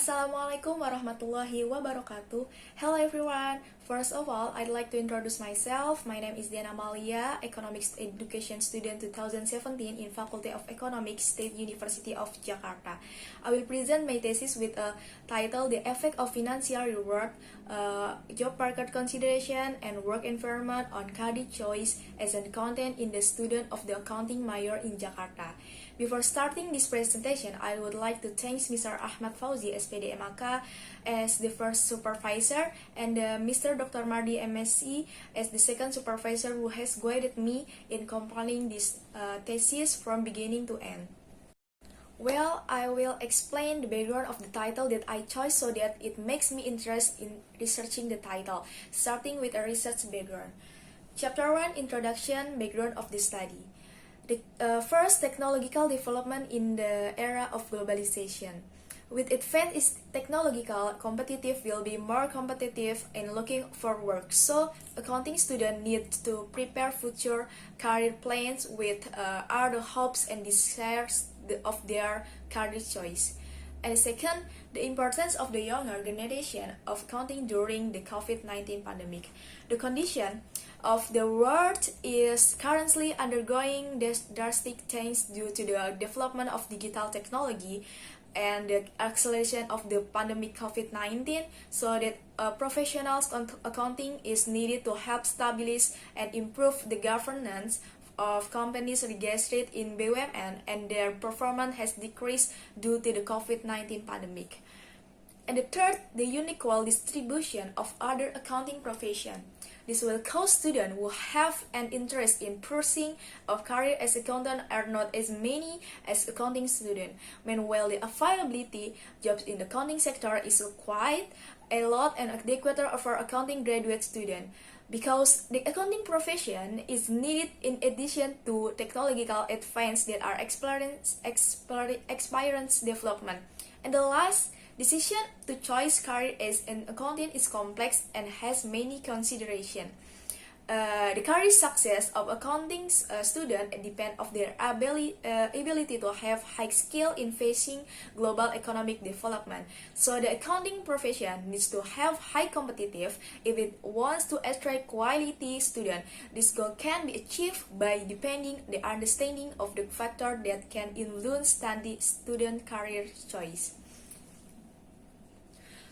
Assalamualaikum warahmatullahi wabarakatuh. Hello everyone. First of all, I'd like to introduce myself. My name is Zen Amalia, Economics Education Student 2017 in Faculty of Economics, State University of Jakarta. I will present my thesis with a title, The Effect of Financial Reward, Job Market Consideration, and Work Environment on Career Choice as a content in the student of the accounting major in Jakarta. Before starting this presentation, I would like to thank Mr. Achmad Fauzi, S.Pd. M.Ak as the first supervisor and Mr. Dr. Mardi, M.Si as the second supervisor who has guided me in compiling this thesis from beginning to end. Well, I will explain the background of the title that I chose so that it makes me interested in researching the title, starting with a research background. Chapter 1, Introduction, Background of the Study. The first, technological development in the era of globalization. With advent is technological, competitive will be more competitive in looking for work. So, accounting students need to prepare future career plans with are the hopes and desires of their career choice. And second, the importance of the younger generation of accounting during the COVID-19 pandemic. The condition of the world is currently undergoing drastic change due to the development of digital technology and the acceleration of the pandemic COVID-19, so that professionals accounting is needed to help stabilize and improve the governance of companies registered in BUMN, and their performance has decreased due to the COVID-19 pandemic. And the third, the unequal distribution of other accounting professions. This will cause students who have an interest in pursuing a career as accountant are not as many as accounting students. Meanwhile, the availability jobs in the accounting sector is quite a lot and adequate for accounting graduate students, because the accounting profession is needed in addition to technological advance that are experience development. And the last, decision to choose career as an accountant is complex and has many considerations. The career success of accounting students depend on their ability to have high skill in facing global economic development. So the accounting profession needs to have high competitive if it wants to attract quality students. This goal can be achieved by depending the understanding of the factor that can influence student career choice.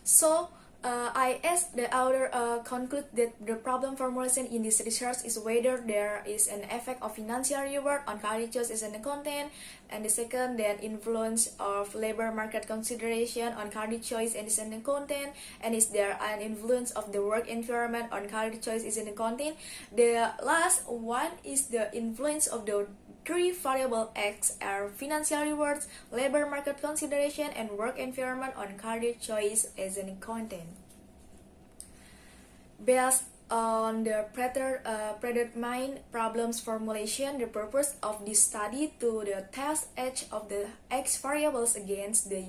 So, I asked the author conclude that the problem formulation in this research is whether there is an effect of financial reward on career choice as an accountant, and the second, then influence of labor market consideration on career choice as an accountant, and is there an influence of the work environment on career choice as an accountant. The last one is the influence of the three variable X are financial rewards, labor market consideration, and work environment on career choice as an accountant. Based on the predetermined problems formulation, the purpose of this study to the test each of the X variables against the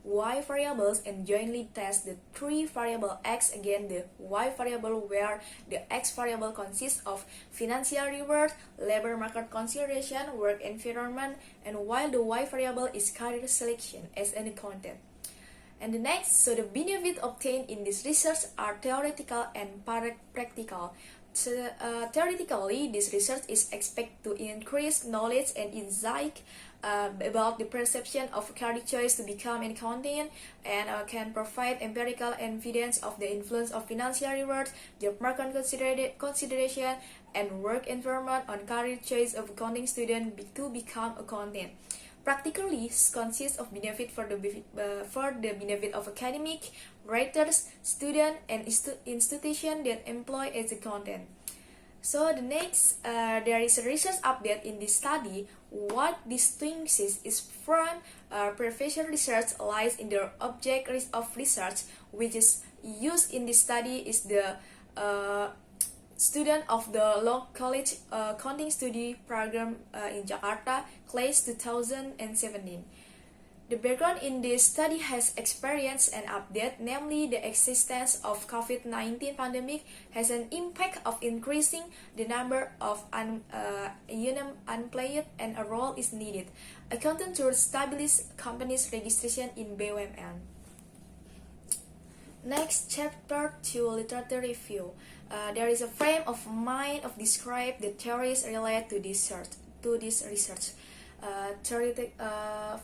Y variables and jointly test the three variable X against the Y variable, where the X variable consists of financial reward, labor market consideration, work environment, and while the Y variable is career selection as an accountant. And the next, so the benefits obtained in this research are theoretical and practical. So, theoretically, this research is expected to increase knowledge and insight about the perception of career choice to become an accountant, and can provide empirical evidence of the influence of financial rewards, job market consideration, and work environment on career choice of accounting student to become accountant. Practically consists of benefit for the benefit of academic, writers, students, and institutions that employ as accountant. So the next, there is a research update in this study. What distinguishes is from professional research lies in the object of research, which is used in this study is the student of the Law College Accounting Study Program in Jakarta, class 2017. The background in this study has experienced an update, namely the existence of COVID-19 pandemic has an impact of increasing the number of unemployed, and a role is needed. Accountant to stabilize companies registration in BUMN. Next, chapter 2, literature review. There is a frame of mind of describe the theories related to this research.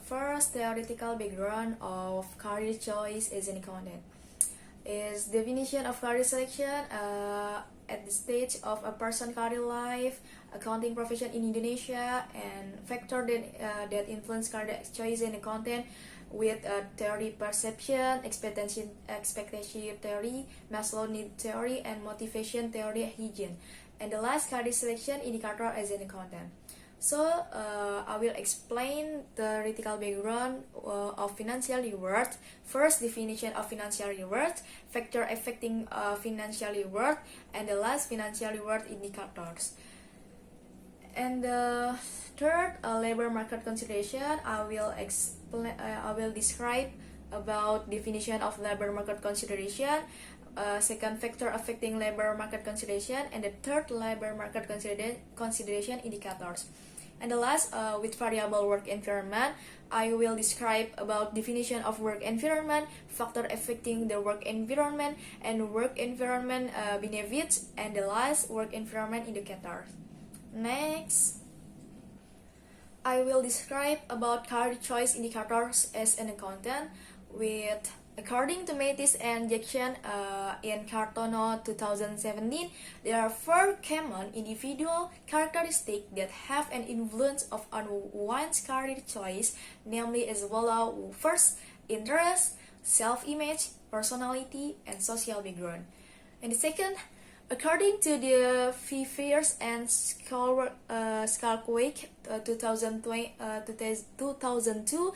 First, theoretical background of career choice as an accountant. Is definition of career selection at the stage of a person career life, accounting profession in Indonesia, and factor that influence career choice in accountant with theory perception, expectation theory, Maslow need theory, and motivation theory hygiene. And the last, career selection indicator as an accountant. So I will explain the theoretical background of financial reward. First, definition of financial reward, factor affecting financial reward, and the last, financial reward indicators. And the third, labor market consideration. I will describe about definition of labor market consideration. Second, factor affecting labor market consideration, and the third, labor market consideration indicators. And the last, with variable work environment, I will describe about definition of work environment, factor affecting the work environment, and work environment benefits, and the last, work environment indicators. Next, I will describe about career choice indicators as an accountant with, according to Mattis and Jackson in Cartono 2017, there are 4 common individual characteristics that have an influence on one's career choice, namely as follows. First, interest, self-image, personality, and social background. And the second, according to the Fevers and Skalkwijk 2002,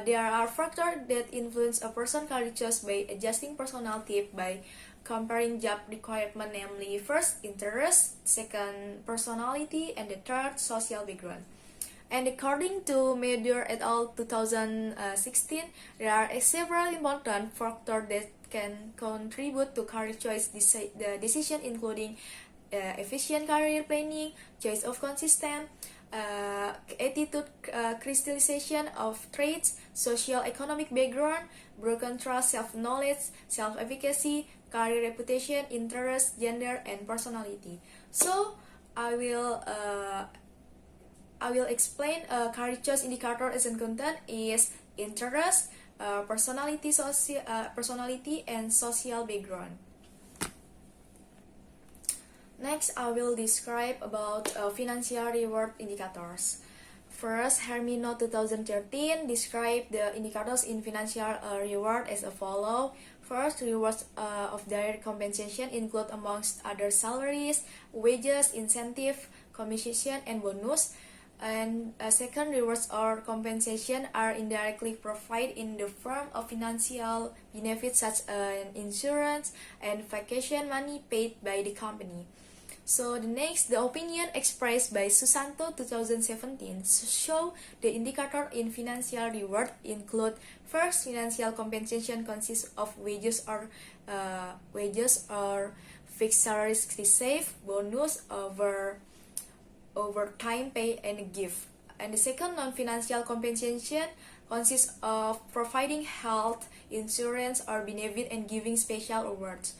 there are factors that influence a person's career choice by adjusting personality by comparing job requirement, namely first, interest, second, personality, and the third, social background. And according to Medir et al. 2016, there are several important factors that can contribute to career choice decision, including efficient career planning, choice of consistent, attitude, crystallization of traits, socio-economic background, broken trust, self-knowledge, self-efficacy, career reputation, interest, gender, and personality. So I will explain career choice indicator as an accountant is interest, personality, and social background. Next, I will describe about financial reward indicators. First, Hermino 2013 described the indicators in financial reward as follows. First, rewards of direct compensation include amongst other salaries, wages, incentive, commission, and bonus. And second, rewards or compensation are indirectly provided in the form of financial benefits such as insurance and vacation money paid by the company. So the next, the opinion expressed by Susanto 2017 show the indicator in financial reward include first, financial compensation consists of wages or fixed salaries received, bonus over time pay and gift. And the second, non-financial compensation consists of providing health insurance or benefit and giving special awards.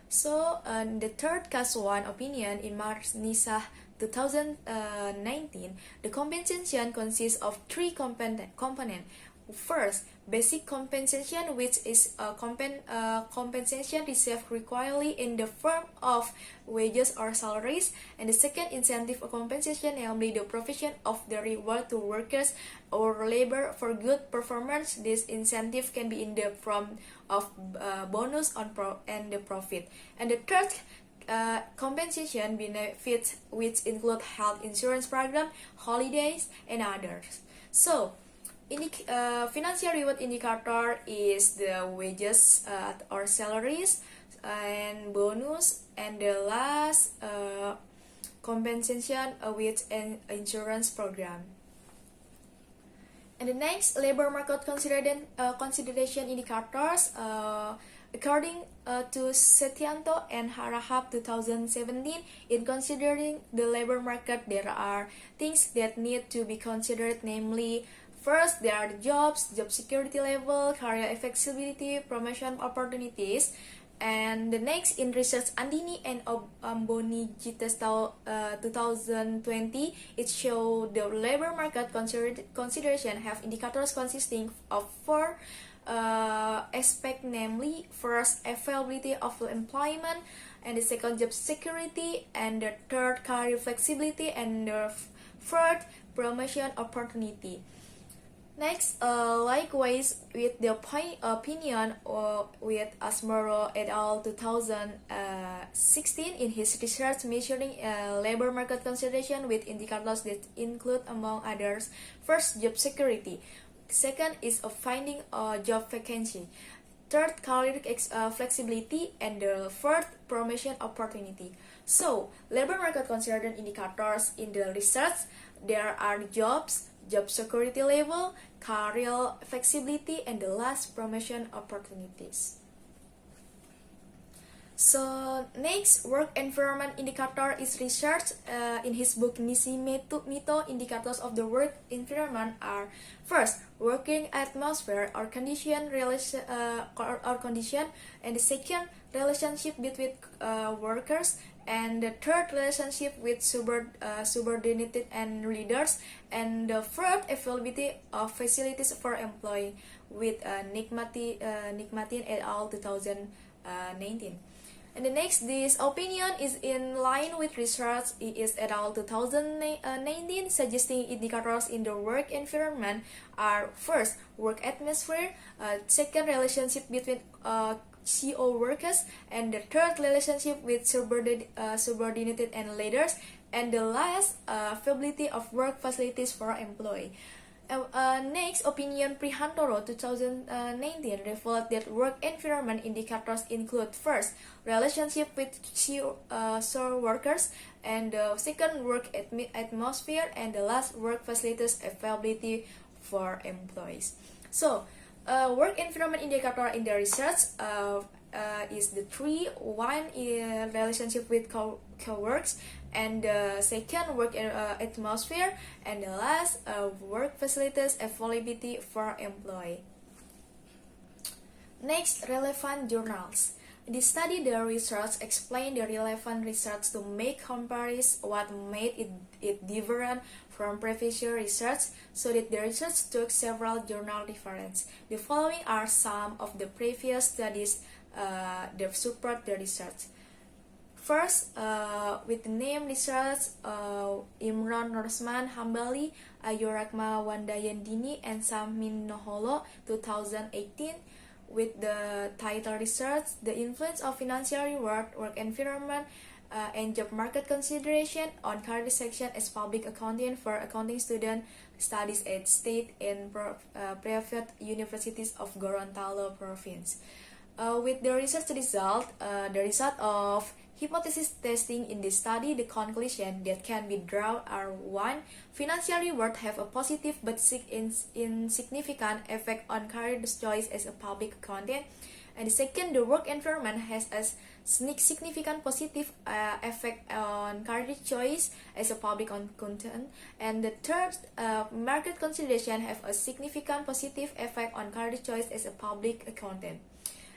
So the third, case 1 opinion in Marnisah 2019, the compensation consists of 3 components. First, basic compensation, which is compensation received regularly in the form of wages or salaries, and the second, incentive compensation, namely the provision of the reward to workers or labor for good performance. This incentive can be in the form of bonus and the profit. And the third, compensation benefits, which include health insurance program, holidays, and others. So financial reward indicator is the wages or salaries and bonus, and the last, compensation with an insurance program. And the next, labor market consideration indicators. According to Setianto and Harahap 2017, in considering the labor market, there are things that need to be considered, namely first, there are the jobs, job security level, career flexibility, promotion opportunities. And the next, in research Andini and Amboni Gitestau 2020, it showed the labor market consideration have indicators consisting of four aspects, namely, first, availability of employment, and the second, job security, and the third, career flexibility, and the fourth, promotion opportunity. Next, likewise, with the opinion with Asmaro et al. 2016 in his research measuring labor market consideration with indicators that include, among others, first, job security. Second is finding a job vacancy. Third, career flexibility, and the fourth, promotion opportunity. So, labor market consideration indicators in the research, there are jobs, job security level, career flexibility, and the last, promotion opportunities. So next, work environment indicator is researched in his book Nisi Mito. Indicators of the work environment are, first, working atmosphere or condition, and the second, relationship between workers, and the third, relationship with subordinated and leaders, and the fourth, availability of facilities for employee with Nikmatin et al. 2019. And the next, this opinion is in line with research is et al. 2019, suggesting indicators in the work environment are, first, work atmosphere, second, relationship between CO workers, and the third, relationship with subordinated and leaders, and the last, availability of work facilities for employee. Next, opinion Prihantoro 2019 revealed that work environment indicators include, first, relationship with shore workers, and the second, work atmosphere, and the last, work facilities availability for employees. So, work environment indicator in the research is the three. One is relationship with co-works, and the second, work atmosphere, and the last, work facilities availability for employee. Next, relevant journals. The study, the research explained the relevant research to make comparison what made it different from previous research, so that the research took several journal reference. The following are some of the previous studies that support the research. First, with the name research, Imran Norsman Hambali, Ayu Rakma Wandayandini, and Samin Noholo 2018. With the title research, the influence of financial reward, work environment, and job market consideration on career section as public accounting for accounting student studies at state and private universities of Gorontalo province. With the research result, the result of hypothesis testing in this study, the conclusion that can be drawn are: 1. Financial reward have a positive but insignificant effect on career choice as a public accountant. And the second, the work environment has a significant positive effect on career choice as a public accountant. And the third, market consideration have a significant positive effect on career choice as a public accountant.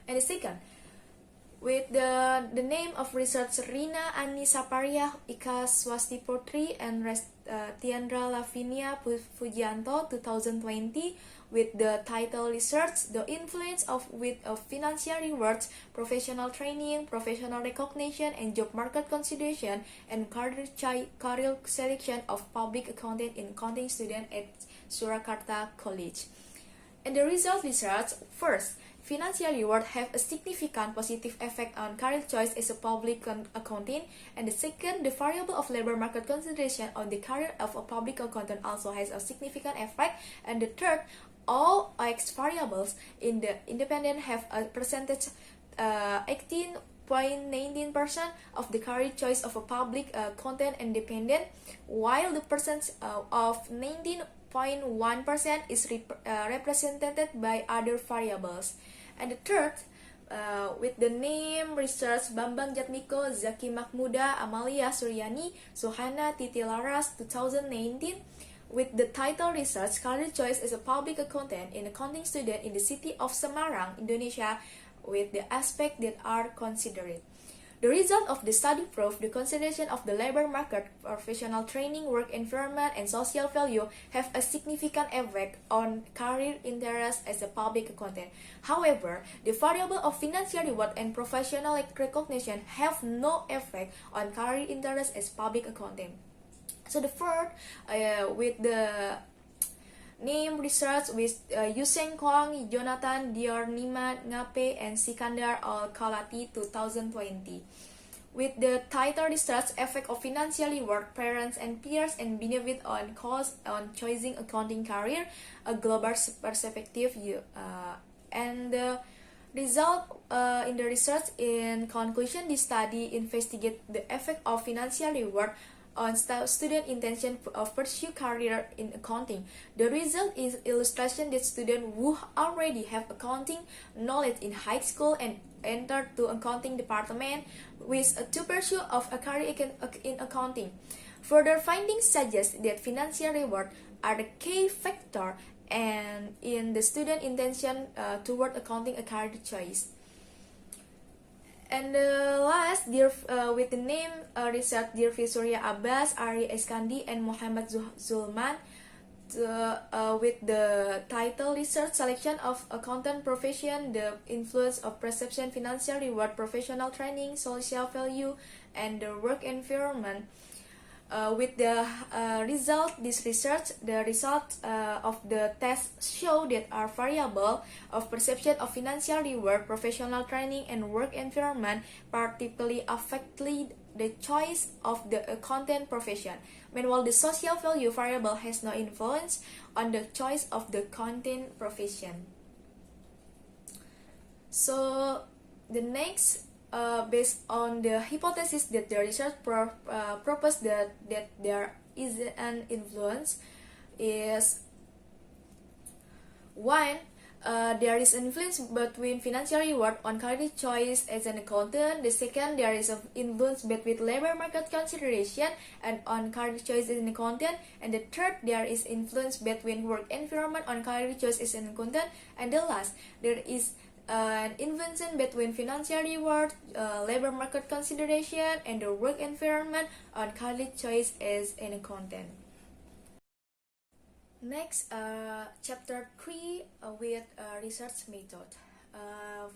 And the second, with the name of research Rina Ani Saparia, Ika Swastiputri, and Tiandra Lavinia Fujianto 2020, with the title research, the influence of financial rewards, professional training, professional recognition, and job market consideration, and career selection of public accountant in accounting student at Surakarta College. And the result research, first, financial reward have a significant positive effect on career choice as a public accountant, and the second, the variable of labor market consideration on the career of a public accountant also has a significant effect, and the third, all X variables in the independent have a percentage 18.19% of the career choice of a public accountant independent, while the percent of 19.1% is represented by other variables. And the third, with the name research Bambang Jatmiko, Zaki Mahmuda, Amalia Suryani, Suhana Titi Laras 2019, with the title research Career Choice as a Public Accountant in Accounting Student in the City of Semarang, Indonesia, with the aspects that are considered. The result of the study proved the consideration of the labor market, professional training, work environment, and social value have a significant effect on career interest as a public accountant. However, the variable of financial reward and professional recognition have no effect on career interest as public accountant. So the third, with the name research with Yusen Kwang, Jonathan Diornima Ngape, and Sikandar Al-Khalati 2020. With the title research effect of financial reward, parents and peers and benefit on cost on choosing accounting career, a global perspective, and the result in the research in conclusion, this study investigate the effect of financial reward on student intention of pursue career in accounting. The result is illustration that students who already have accounting knowledge in high school and enter to accounting department with to pursue of a career in accounting. Further findings suggest that financial reward are the key factor and in the student intention toward accounting a career choice. And last, with the name research, dear Surya Abbas, Ari Eskandi, and Muhammad Zulman, with the title research selection of accountant profession, the influence of perception, financial reward, professional training, social value, and the work environment. With the result of the test show that are variable of perception of financial reward, professional training, and work environment particularly affected the choice of the accountant profession. Meanwhile, the social value variable has no influence on the choice of the accountant profession. So the next, based on the hypothesis that the research proposed that there is an influence, is one, there is an influence between financial reward on career choice as an accountant. The second, there is an influence between labor market consideration and on career choice as an accountant. And the third, there is influence between work environment on career choice as an accountant. And the last, there is an invention between financial reward, labor market consideration, and the work environment on career choice as an accountant. Next, chapter 3 with research method.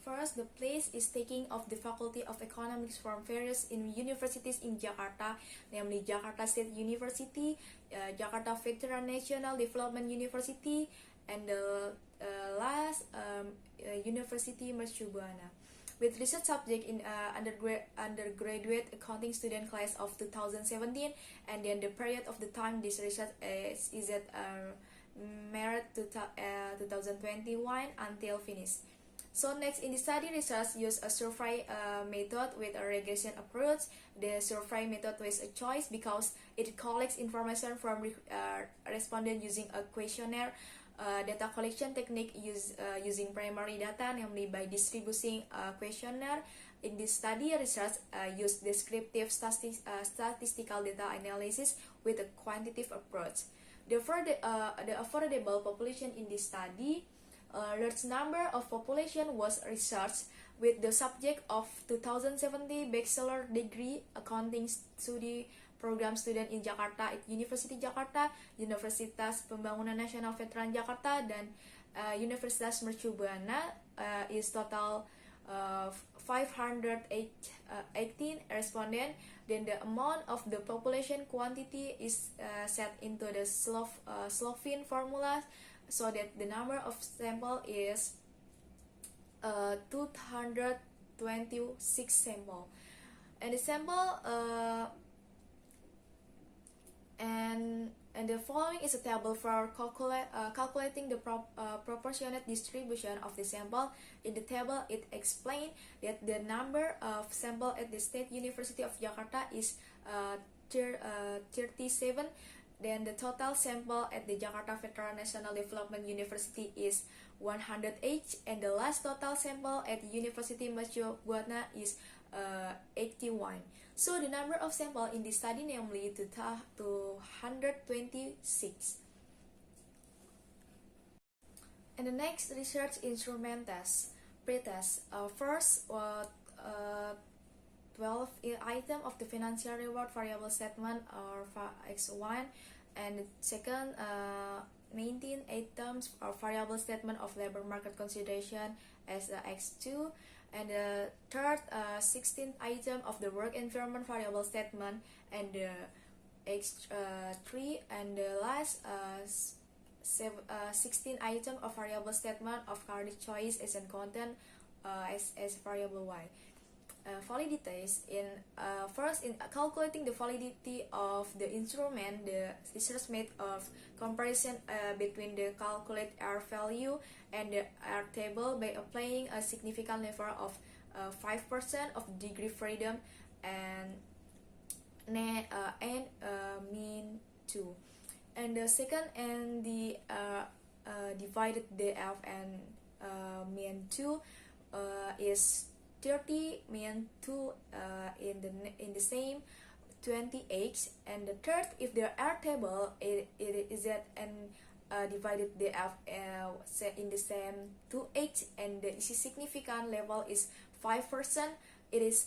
First, the place is taking of the Faculty of Economics from various universities in Jakarta, namely Jakarta State University, Jakarta Veteran National Development University, and the last University Mercubuana. With research subject in undergraduate accounting student class of 2017, and then the period of the time this research is at March 2021 until finish. So next, in the study research use a survey method with a regression approach. The survey method was a choice because it collects information from respondents using a questionnaire. Data collection technique using primary data, namely by distributing a questionnaire. In this study research use descriptive statistical data analysis with a quantitative approach. The affordable population in this study, large number of population was researched with the subject of 2017 bachelor degree accounting study program student in Jakarta at University Jakarta, Universitas Pembangunan Nasional Veteran Jakarta, dan Universitas Mercubuana is total 518 respondent. Then the amount of the population quantity is set into the Slovene formula, so that the number of sample is 226 sample, and the sample and the following is a table for calculating the proportionate distribution of the sample. In the table, it explains that the number of sample at the State University of Jakarta is 37. Then the total sample at the Jakarta Veteran National Development University is 108, and the last total sample at University Mercubuana is 81. So the number of sample in this study, namely 226. And the next research instrument test, pretest. First, 12 item of the financial reward variable statement or X1, and the second 19 items or variable statement of labor market consideration as the X2, and the third 16th item of the work environment variable statement and the X3, and the last 16 item of variable statement of career choice as in content as variable Y. Validities in first, in calculating the validity of the instrument, the research made of comparison between the calculate R value and the R table by applying a significant level of 5% of degree freedom and mean 2. And the second, and the divided DF and mean 2 is 30 mean 2 in the same 28, and the third, if the R table it is that and divided DF in the same 28 and the significant level is 5%, it is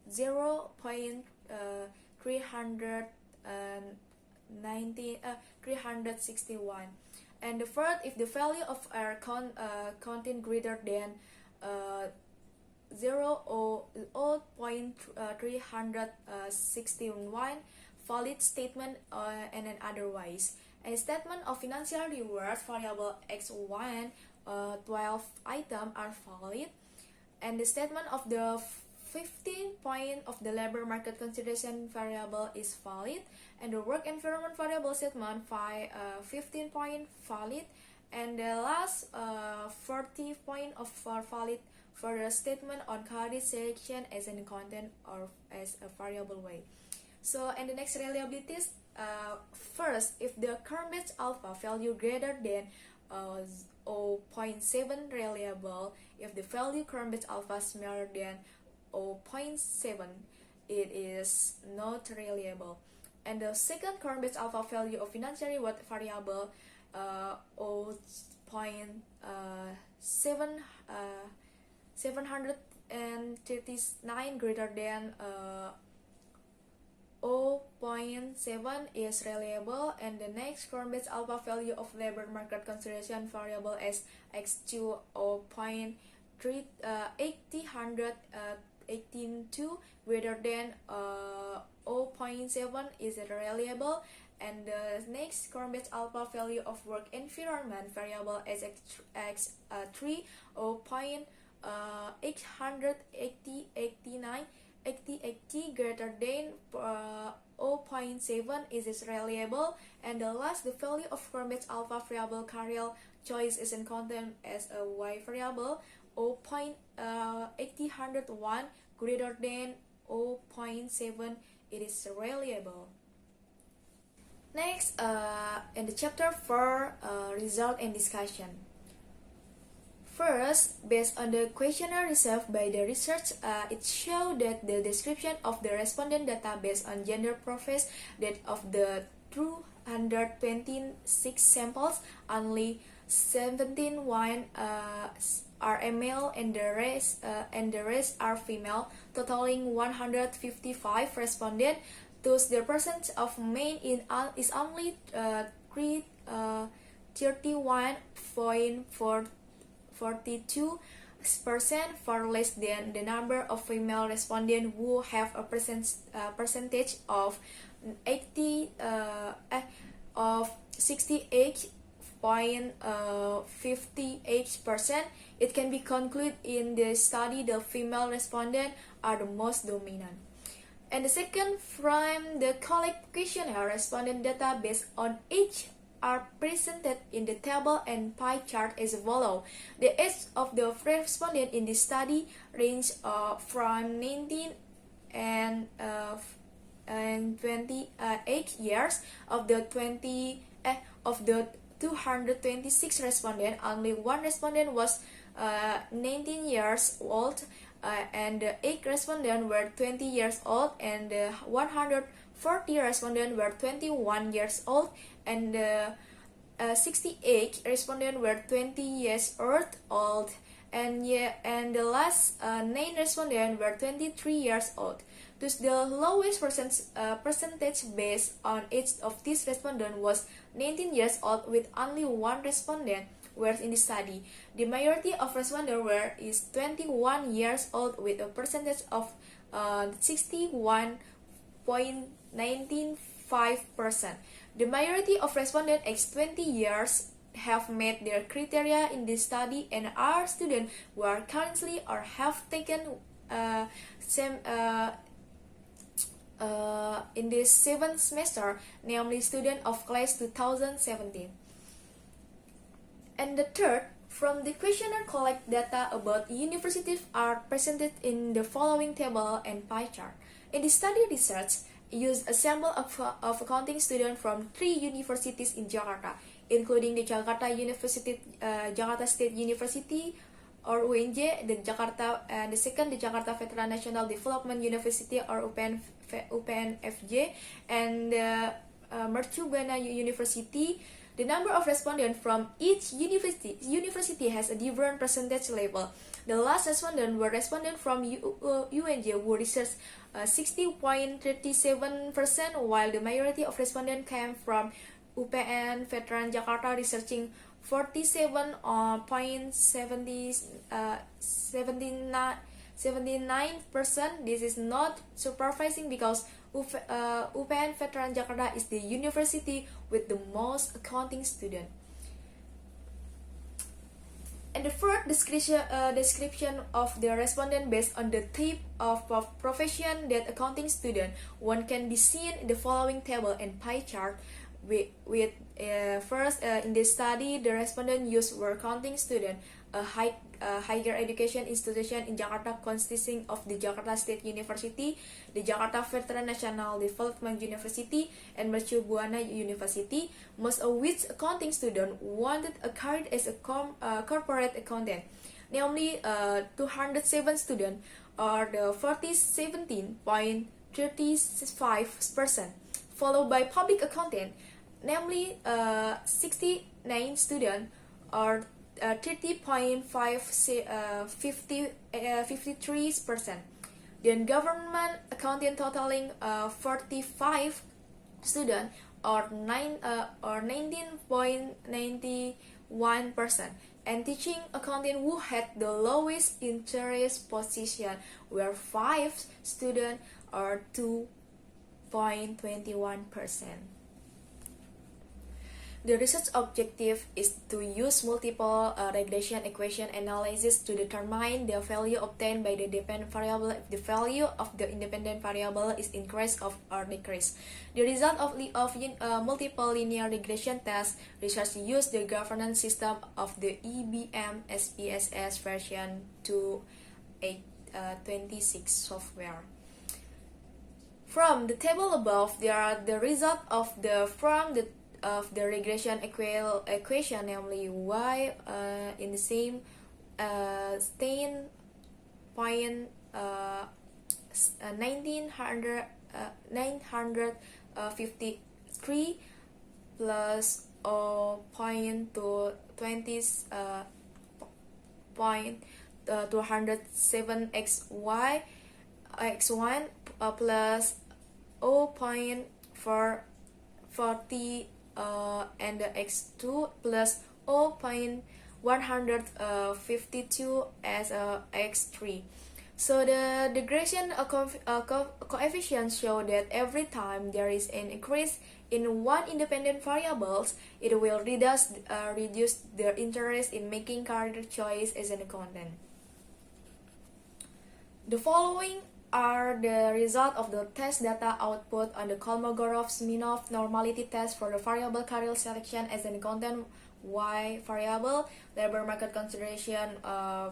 361. And the third, if the value of R content greater than 0.361, valid statement and then otherwise. A statement of financial reward variable X1 12 item are valid, and the statement of the 15 point of the labor market consideration variable is valid, and the work environment variable statement 15 point valid, and the last 40 point of valid for the statement on career selection as in content or as a variable way. So, and the next reliabilities, first, if the Cambridge alpha value greater than 0.7 reliable, if the value Cambridge alpha smaller than 0.7, it is not reliable. And the second Cambridge alpha value of financial reward variable 739 greater than 0.7 is reliable, and the next Cambridge alpha value of labor market consideration variable as X2 0.802 greater than 0.7 is reliable, and the next Cambridge alpha value of work environment variable as X3 0.880 greater than 0.7 is reliable, and the last, the value of Cambridge alpha variable career choice is in content as a Y variable 0.801 greater than 0.7, it is reliable. Next, in the chapter 4, result and discussion. First, based on the questionnaire received by the research, it showed that the description of the respondent data based on gender profiles, that of the 226 samples, only 17 are male and the rest are female, totaling 155 respondents. Thus, the percentage of men is only 31.42%, far less than the number of female respondents who have a percentage of 68.58%. It can be concluded in the study the female respondents are the most dominant. And the second, from the collect questionnaire, respondent data based on age are presented in the table and pie chart as follows. The age of the respondent in this study range from 19 and 28 years. Of the 226 respondents, only one respondent was 19 years old, and the 8 respondents were 20 years old, and 140 respondents were 21 years old, and 68 respondents were 20 years old, and the last 9 respondents were 23 years old. Thus, the lowest percentage based on age of this respondent was 19 years old, with only one respondent were in the study. The majority of respondents is 21 years old, with a percentage of 61.95%. The majority of respondents aged 20 years have met their criteria in this study and are students who are currently or have taken in this 7th semester, namely student of class 2017. And the third, from the questionnaire collect data about universities are presented in the following table and pie chart. In the study research, use a sample of accounting students from 3 universities in Jakarta, including the Jakarta State University or UNJ, the second the Jakarta Veteran National Development University or UPNFJ, and the Mercubuana University. The number of respondents from each university has a different percentage level. The last respondent were respondents from UNJ, who researched 60.37%, while the majority of respondents came from UPN Veteran Jakarta, researching 47.79%. This is not surprising because UPN Veteran Jakarta is the university with the most accounting students. And the fourth description of the respondent based on the type of profession that accounting student, one can be seen in the following table and pie chart. First, in this study, the respondent used were accounting student, a higher education institution in Jakarta consisting of the Jakarta State University, the Jakarta Veteran National Development University, and Mercubuana University, most of which accounting student wanted a career as a corporate accountant. Namely, 207 students, or the 17.35%, followed by public accountant, namely 69 students, or 30.53%. Then government accounting totaling 45 students, or 19.91%. And teaching accounting, who had the lowest interest position, were 5 students, or 2.21%. The research objective is to use multiple regression equation analysis to determine the value obtained by the dependent variable if the value of the independent variable is increased or decreased. The result of multiple linear regression tests, research used the governance system of the EBM SPSS version 2.26 software. From the table above, there are the result of the regression equation, namely y in the same 953 plus 0.207 x1 plus 0.440 and the x2 plus 0.152 as x3. So the regression coefficients show that every time there is an increase in one independent variables, it will reduce their interest in making career choice as an accountant. The following are the result of the test data output on the Kolmogorov-Smirnov normality test for the variable career selection as an accountant Y variable, labor market consideration as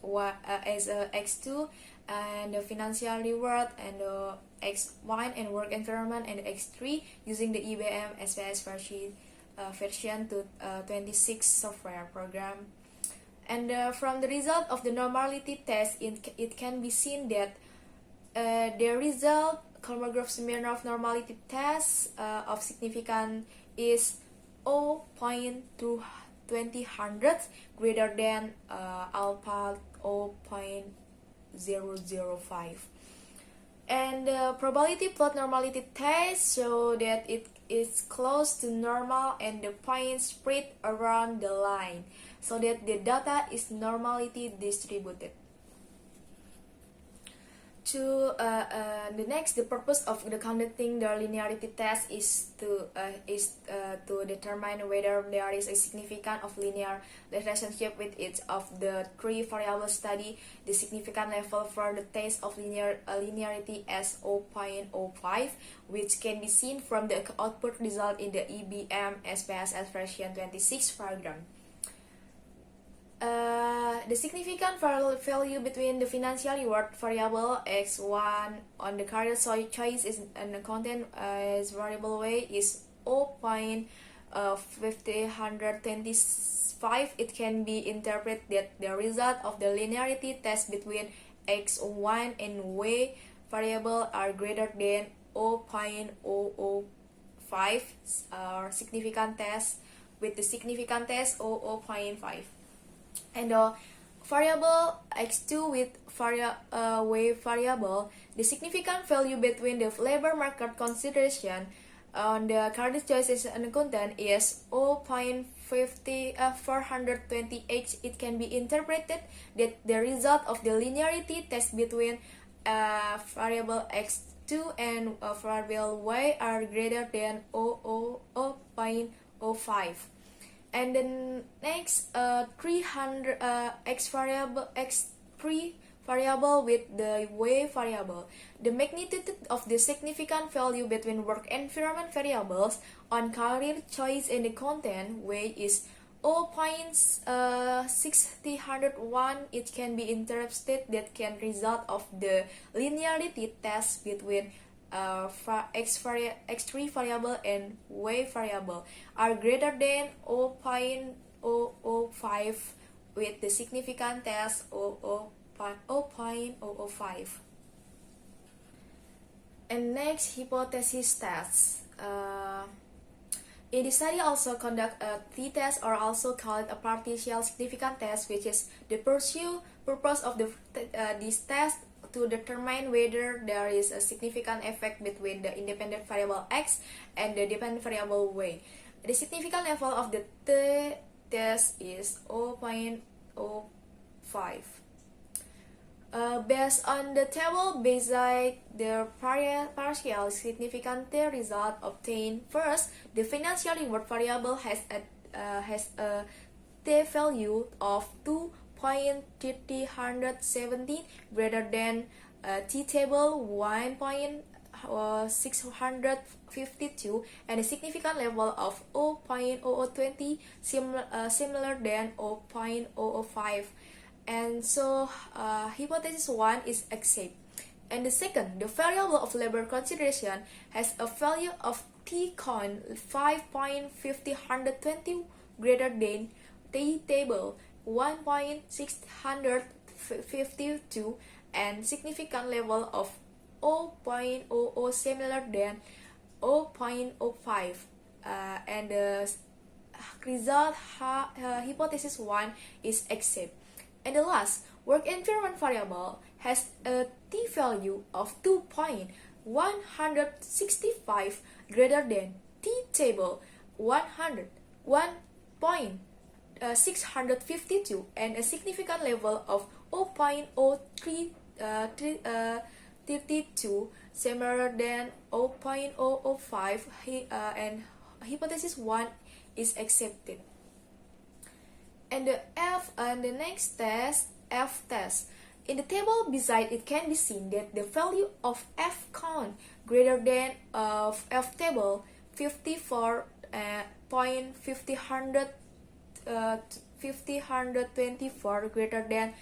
x2, and the financial reward and the x1, and work environment and x3 using the EBM SPS version 26 software program. And from the result of the normality test, it can be seen that the result Kolmogorov-Smirnov normality test of significance is 0.20 greater than alpha 0.005. And the probability plot normality test show that it is close to normal and the points spread around the line, so that the data is normality distributed. The purpose of the conducting the linearity test is to determine whether there is a significant of linear relationship with each of the three variables studied. The significant level for the test of linearity as 0.05, which can be seen from the output result in the EBM SPSS version 26 program. The significant value between the financial reward variable x1 on the career choice is and the content as variable way is 0.525. It can be interpreted that the result of the linearity test between x1 and y variable are greater than 0.005 or significant test with the significant test 0.5. And the variable x2 with y variable, the significant value between the labor market consideration on the career choices and content is 0.428. It can be interpreted that the result of the linearity test between variable x2 and variable y are greater than 0.05. And then next, 300 x3 variable with the y variable. The magnitude of the significant value between work environment variables on career choice and the content y is 0.601. It can be interpreted that can result of the linearity test between x3 variable and y variable are greater than 0.005 with the significant test 0.005. And next, hypothesis tests. In the study also conduct a t-test, or also called a partial significant test, which is the purpose of this test to determine whether there is a significant effect between the independent variable x and the dependent variable y. The significant level of the t-test is 0.05. Based on the table beside the partial significant result obtained, first, the financial reward variable has a t-value of 2.317 greater than t-table 1.652, and a significant level of 0.0020 similar than 0.005. And so hypothesis 1 is accepted. And the second, the variable of labor consideration has a value of t-con 5.520 greater than t-table 1.652, and significant level of 0.00 similar than 0.05. And the result hypothesis 1 is accepted. And the last, work environment variable has a t-value of 2.165 greater than t-table 1.652, and a significant level of 0.032 similar than 0.005, and hypothesis 1 is accepted. And the next test, F test. In the table beside, it can be seen that the value of F count greater than of F table 54.524 greater than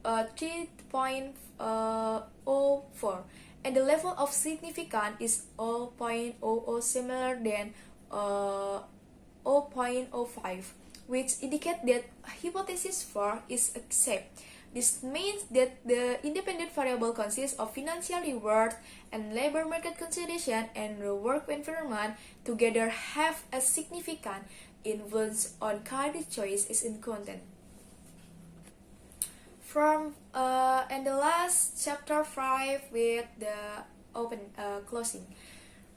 3.04, and the level of significant is 0.00 similar than 0.05, which indicate that hypothesis 4 is accepted. This means that the independent variable consists of financial reward and labor market consideration and the work environment together have a significant influence on career choice is in content. From and the last chapter 5 with the closing.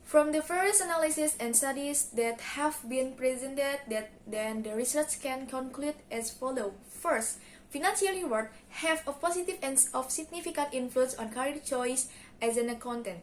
From the first analysis and studies that have been presented, then the research can conclude as follows. First, financial reward have a positive and of significant influence on career choice as an accountant.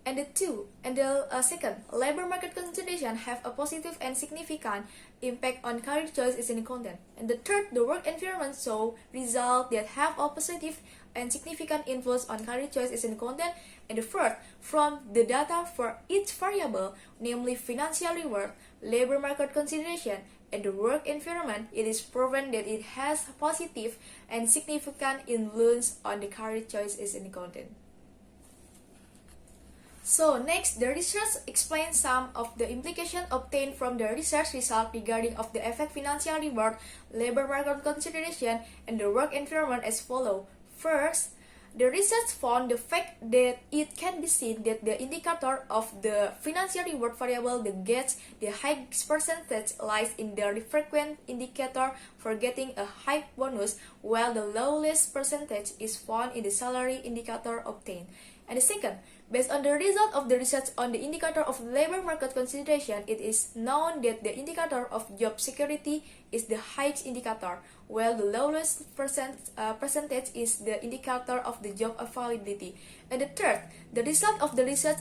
And the second, labor market consideration have a positive and significant impact on career choice as an accountant. And the third, the work environment show results that have a positive and significant influence on career choice as an accountant. And the fourth, from the data for each variable, namely financial reward, labor market consideration, and the work environment, it is proven that it has a positive and significant influence on the career choice as an accountant. So next, the research explains some of the implications obtained from the research result regarding of the effect financial reward, labor market consideration, and the work environment as follows. First, the research found the fact that it can be seen that the indicator of the financial reward variable that gets the highest percentage lies in the frequent indicator for getting a high bonus, while the lowest percentage is found in the salary indicator obtained. And the second, based on the result of the research on the indicator of labor market consideration, it is known that the indicator of job security is the highest indicator, while the lowest percentage is the indicator of the job availability. And the third, the result of the research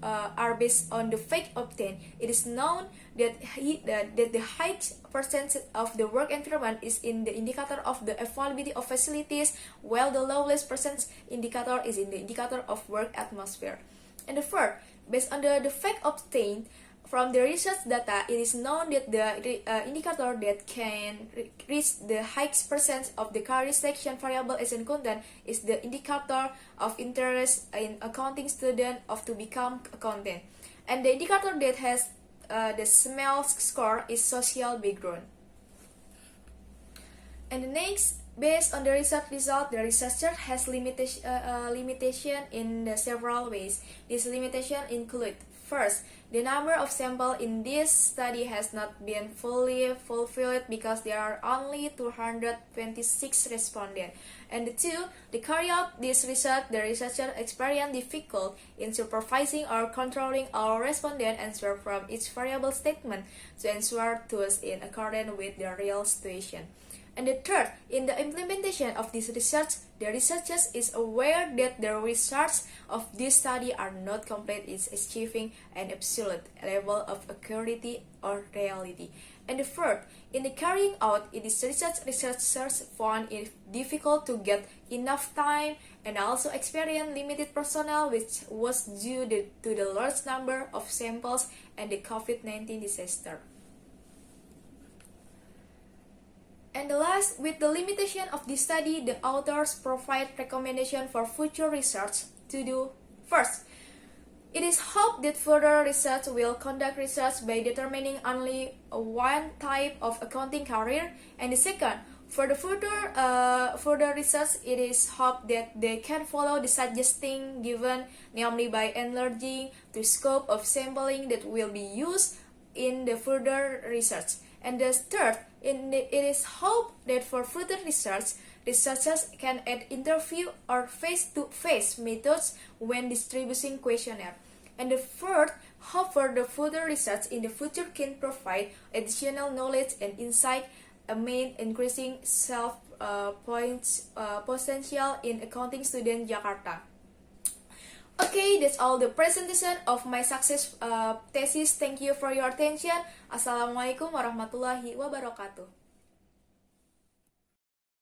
are based on the fact obtained. It is known that the highest percentage of the work environment is in the indicator of the availability of facilities, while the lowest percentage indicator is in the indicator of work atmosphere. And the fourth, based on the fact obtained from the research data, it is known that the indicator that can reach the highest percent of the career selection variable as an accountant is the indicator of interest in accounting student of to become accountant. And the indicator that has the smallest score is social background. And the next, based on the research result, the researcher has limitation in several ways. These limitations include: first, the number of samples in this study has not been fully fulfilled because there are only 226 respondents. And two, to carry out this research, the researcher experienced difficult in supervising or controlling all respondent answer from each variable statement to ensure those in accordance with the real situation. And the third, in the implementation of this research, the researchers is aware that the results of this study are not complete in achieving an absolute level of accuracy or reality. And the fourth, in the carrying out in this research, researchers found it difficult to get enough time and also experience limited personnel, which was due to the large number of samples and the COVID-19 disaster. And the last, with the limitation of this study, the authors provide recommendation for future research to do. First, it is hoped that further research will conduct research by determining only one type of accounting career. And the second, for the further research, it is hoped that they can follow the suggestion given, namely by enlarging the scope of sampling that will be used in the further research. And the third, it is hoped that for further research, researchers can add interview or face-to-face methods when distributing questionnaire. And the fourth, hope for the further research in the future can provide additional knowledge and insight amid increasing potential in accounting student Jakarta. Okay, that's all the presentation of my success thesis. Thank you for your attention. Assalamualaikum warahmatullahi wabarakatuh.